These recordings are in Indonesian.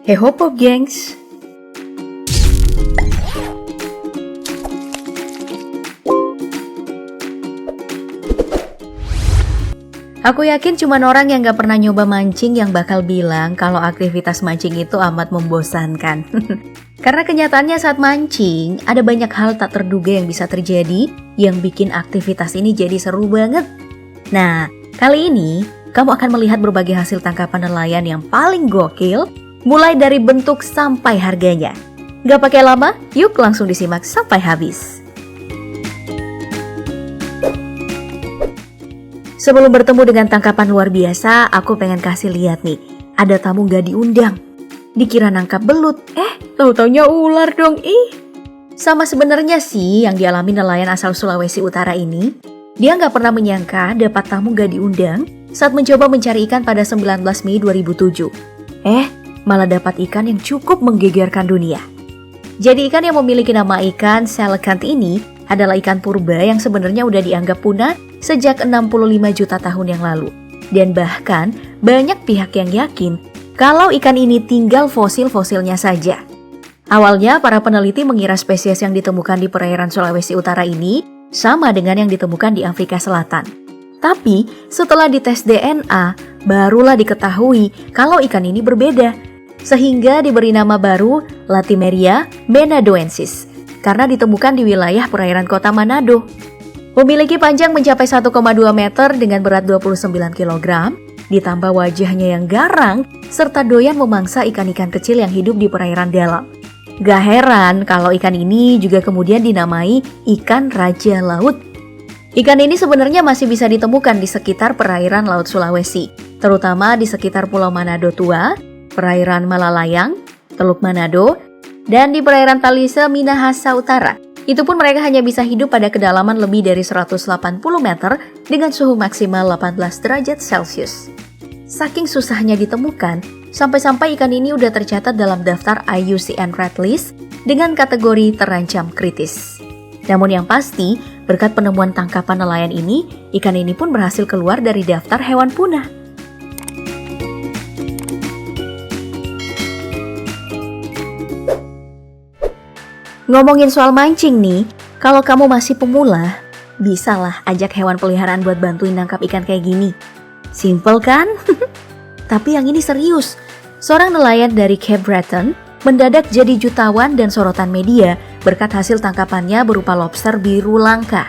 Hey hopo gengs. Aku yakin cuma orang yang gak pernah nyoba mancing yang bakal bilang kalau aktivitas mancing itu amat membosankan. Karena kenyataannya saat mancing, ada banyak hal tak terduga yang bisa terjadi yang bikin aktivitas ini jadi seru banget. Nah, kali ini kamu akan melihat berbagai hasil tangkapan nelayan yang paling gokil, mulai dari bentuk sampai harganya. Gak pakai lama, yuk langsung disimak sampai habis. Sebelum bertemu dengan tangkapan luar biasa, aku pengen kasih lihat nih, ada tamu gak diundang. Dikira nangkap belut, tahu-taunya ular dong, Sama sebenarnya sih yang dialami nelayan asal Sulawesi Utara ini, dia gak pernah menyangka dapat tamu gak diundang saat mencoba mencari ikan pada 19 Mei 2007. Malah dapat ikan yang cukup menggegerkan dunia. Jadi ikan yang memiliki nama ikan Coelacanth ini adalah ikan purba yang sebenarnya udah dianggap punah sejak 65 juta tahun yang lalu. Dan bahkan banyak pihak yang yakin kalau ikan ini tinggal fosil-fosilnya saja. Awalnya para peneliti mengira spesies yang ditemukan di perairan Sulawesi Utara ini sama dengan yang ditemukan di Afrika Selatan. Tapi setelah dites DNA, barulah diketahui kalau ikan ini berbeda. Sehingga diberi nama baru Latimeria menadoensis karena ditemukan di wilayah perairan kota Manado. Memiliki panjang mencapai 1,2 meter dengan berat 29 kg, ditambah wajahnya yang garang, serta doyan memangsa ikan-ikan kecil yang hidup di perairan dalam. Gak heran kalau ikan ini juga kemudian dinamai ikan raja laut. Ikan ini sebenarnya masih bisa ditemukan di sekitar perairan Laut Sulawesi, terutama di sekitar Pulau Manado Tua, perairan Malalayang, Teluk Manado, dan di perairan Talise Minahasa Utara. Itu pun mereka hanya bisa hidup pada kedalaman lebih dari 180 meter dengan suhu maksimal 18 derajat Celcius. Saking susahnya ditemukan, sampai-sampai ikan ini udah tercatat dalam daftar IUCN Red List dengan kategori terancam kritis. Namun yang pasti, berkat penemuan tangkapan nelayan ini, ikan ini pun berhasil keluar dari daftar hewan punah. Ngomongin soal mancing nih, kalau kamu masih pemula, bisalah ajak hewan peliharaan buat bantuin nangkap ikan kayak gini. Simple kan? Tapi yang ini serius. Seorang nelayan dari Cape Breton mendadak jadi jutawan dan sorotan media berkat hasil tangkapannya berupa lobster biru langka.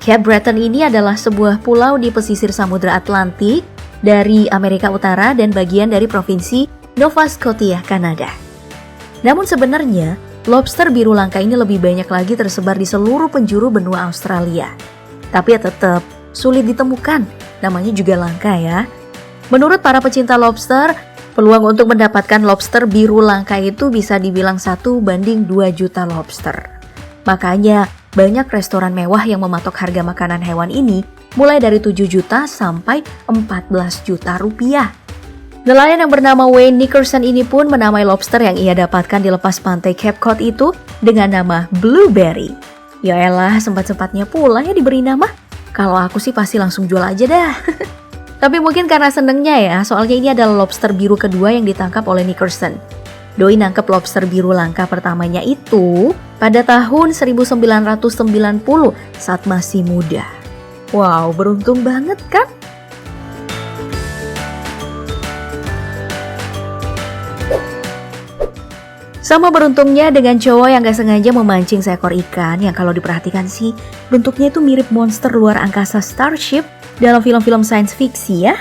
Cape Breton ini adalah sebuah pulau di pesisir Samudra Atlantik dari Amerika Utara dan bagian dari provinsi Nova Scotia, Kanada. Namun sebenarnya, lobster biru langka ini lebih banyak lagi tersebar di seluruh penjuru benua Australia. Tapi ya tetap sulit ditemukan, namanya juga langka ya. Menurut para pecinta lobster, peluang untuk mendapatkan lobster biru langka itu bisa dibilang 1:2 juta lobster. Makanya banyak restoran mewah yang mematok harga makanan hewan ini mulai dari 7 juta sampai 14 juta rupiah. Nelayan yang bernama Wayne Nickerson ini pun menamai lobster yang ia dapatkan di lepas pantai Cape Cod itu dengan nama Blueberry. Yaelah, sempat-sempatnya pula ya diberi nama. Kalau aku sih pasti langsung jual aja dah. Tapi mungkin karena senengnya ya, soalnya ini adalah lobster biru kedua yang ditangkap oleh Nickerson. Doi nangkep lobster biru langka pertamanya itu pada tahun 1990 saat masih muda. Wow, beruntung banget kan? Sama beruntungnya dengan cowok yang gak sengaja memancing seekor ikan yang kalau diperhatikan sih bentuknya itu mirip monster luar angkasa Starship dalam film-film science fiction ya.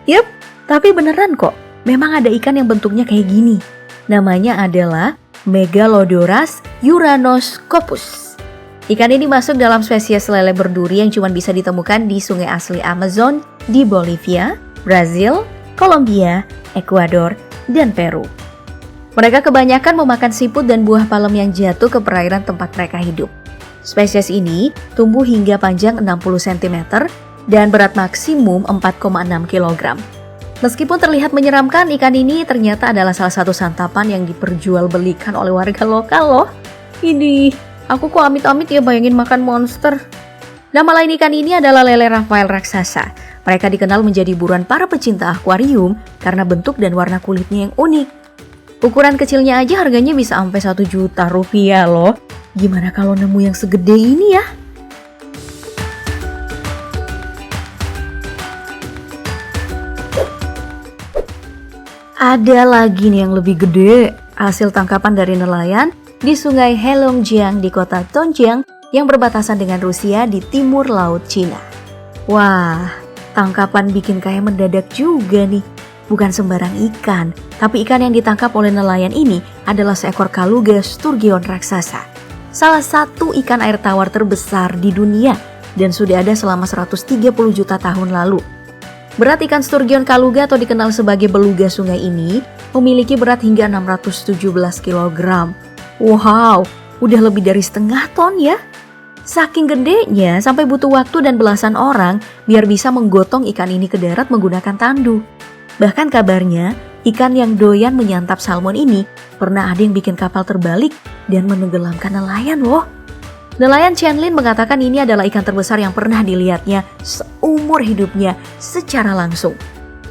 Yup, tapi beneran kok, memang ada ikan yang bentuknya kayak gini. Namanya adalah Megalodoras uranoscopus. Ikan ini masuk dalam spesies lele berduri yang cuma bisa ditemukan di sungai asli Amazon di Bolivia, Brazil, Kolombia, Ekuador, dan Peru. Mereka kebanyakan memakan siput dan buah palem yang jatuh ke perairan tempat mereka hidup. Spesies ini tumbuh hingga panjang 60 cm dan berat maksimum 4,6 kg. Meskipun terlihat menyeramkan, ikan ini ternyata adalah salah satu santapan yang diperjualbelikan oleh warga lokal loh. Ini, aku kok amit-amit ya bayangin makan monster. Nama lain ikan ini adalah lele Raphael raksasa. Mereka dikenal menjadi buruan para pecinta akuarium karena bentuk dan warna kulitnya yang unik. Ukuran kecilnya aja harganya bisa sampai 1 juta rupiah loh. Gimana kalau nemu yang segede ini ya? Ada lagi nih yang lebih gede, hasil tangkapan dari nelayan di sungai Heilongjiang di kota Tongjiang yang berbatasan dengan Rusia di timur laut Cina. Wah, tangkapan bikin kayak mendadak juga nih. Bukan sembarang ikan, tapi ikan yang ditangkap oleh nelayan ini adalah seekor kaluga sturgeon raksasa. Salah satu ikan air tawar terbesar di dunia dan sudah ada selama 130 juta tahun lalu. Berat ikan sturgeon kaluga atau dikenal sebagai beluga sungai ini memiliki berat hingga 617 kg. Wow, udah lebih dari setengah ton ya. Saking gedenya sampai butuh waktu dan belasan orang biar bisa menggotong ikan ini ke darat menggunakan tandu. Bahkan kabarnya ikan yang doyan menyantap salmon ini pernah ada yang bikin kapal terbalik dan menenggelamkan nelayan loh. Nelayan Qianlin mengatakan ini adalah ikan terbesar yang pernah dilihatnya seumur hidupnya secara langsung.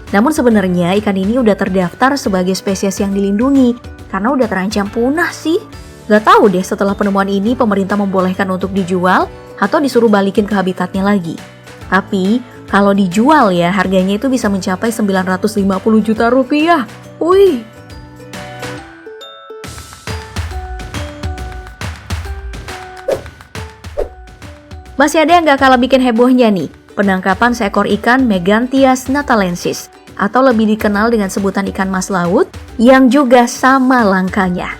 Namun sebenarnya ikan ini udah terdaftar sebagai spesies yang dilindungi karena udah terancam punah sih. Gak tahu deh setelah penemuan ini pemerintah membolehkan untuk dijual atau disuruh balikin ke habitatnya lagi. Tapi kalau dijual ya harganya itu bisa mencapai 950 juta rupiah. Wih. Masih ada yang gak kalah bikin hebohnya nih, penangkapan seekor ikan Meganthias natalensis, atau lebih dikenal dengan sebutan ikan mas laut, yang juga sama langkanya.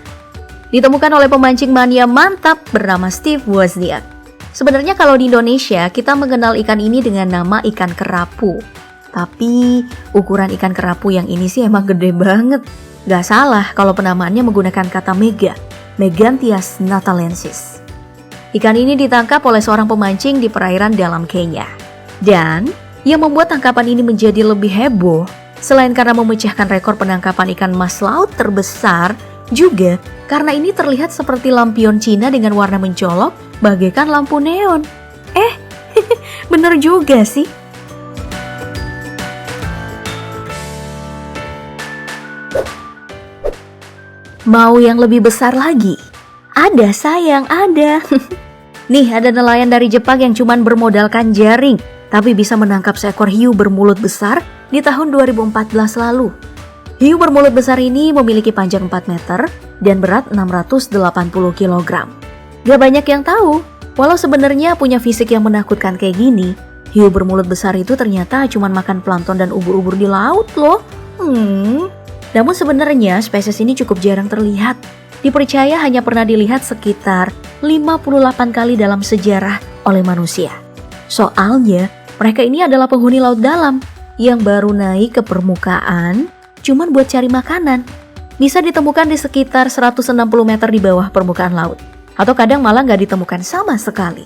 Ditemukan oleh pemancing mania mantap bernama Steve Wozniak. Sebenarnya kalau di Indonesia, kita mengenal ikan ini dengan nama ikan kerapu. Tapi, ukuran ikan kerapu yang ini sih emang gede banget. Gak salah kalau penamaannya menggunakan kata mega, Meganthias natalensis. Ikan ini ditangkap oleh seorang pemancing di perairan dalam Kenya. Dan yang membuat tangkapan ini menjadi lebih heboh, selain karena memecahkan rekor penangkapan ikan mas laut terbesar, juga karena ini terlihat seperti lampion Cina dengan warna mencolok bagaikan lampu neon. Bener juga sih. Mau yang lebih besar lagi? Ada sayang, ada. Nih ada nelayan dari Jepang yang cuman bermodalkan jaring, tapi bisa menangkap seekor hiu bermulut besar di tahun 2014 lalu. Hiu bermulut besar ini memiliki panjang 4 meter dan berat 680 kg. Gak banyak yang tahu, walau sebenarnya punya fisik yang menakutkan kayak gini, hiu bermulut besar itu ternyata cuman makan plankton dan ubur-ubur di laut loh. Namun sebenarnya spesies ini cukup jarang terlihat. Dipercaya hanya pernah dilihat sekitar 58 kali dalam sejarah oleh manusia. Soalnya mereka ini adalah penghuni laut dalam yang baru naik ke permukaan cuman buat cari makanan. Bisa ditemukan di sekitar 160 meter di bawah permukaan laut. Atau kadang malah nggak ditemukan sama sekali.